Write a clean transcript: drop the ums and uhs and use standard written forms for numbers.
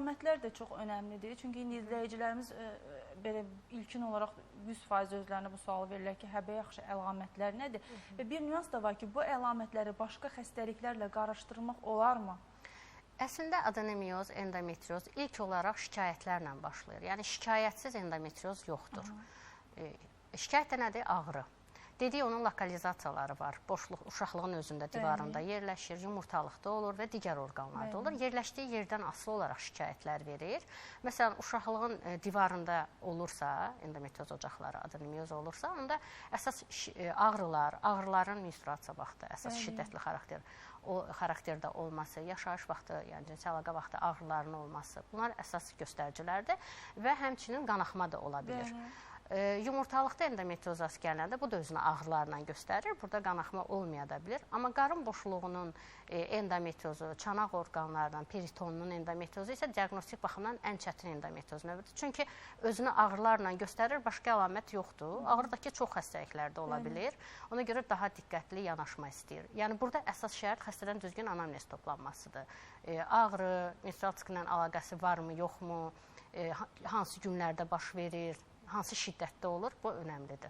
əlamətlər də çox önəmlidir. Çünki indi izləyicilərimiz belə ilkin olaraq 100% özlərinə bu sualı verirlər ki, həbə yaxşı əlamətlər nədir? Və bir nüans da var ki, bu əlamətləri başqa xəstəliklərlə qarışdırmaq olarmı? Əslində adenomioz, endometrioz ilk olaraq şikayətlərlə başlayır. Yəni şikayətsiz endometrioz yoxdur. Şikayət də nədir? Ağrı. Dedik, onun lokalizasiyaları var. Boşluq uşaqlığın özündə divarında yerləşir, yumurtalıqda olur və digər orqanlarda olur. Yerləşdiyi yerdən asılı olaraq şikayətlər verir. Məsələn, uşaqlığın divarında olursa, endometrioz ocaqları, adenomioz olursa, onda əsas ağrılar, ağrıların menstruasiya vaxtı əsas şiddətli xarakterdə olması, yaşayış vaxtı, yəni cinsi əlaqə vaxtı ağrıların olması, bunlar əsas göstəricilərdir və həmçinin qanaxma da ola bilir. Yumurtalıqda endometriozası gələndə bu da özünü ağrılarla göstərir. Burada qanaxma olmaya da bilir. Amma qarın boşluğunun endometriozu, çanaq orqanlarından, peritonunun endometriozu isə diaqnostik baxımdan ən çətin endometrioz növüdür. Çünki özünü ağrılarla göstərir, başqa əlamət yoxdur. Ağrıdakı çox xəstəliklərdə ola bilir. Ona görə daha diqqətli yanaşma istəyir. Yəni burada əsas şərt xəstədən düzgün anamnez toplanmasıdır. Ağrı, menstrual siklə əlaqəsi varmı, yoxmu, hansı günlərdə baş verir, hansı şiddətdə olur, bu önəmlidir.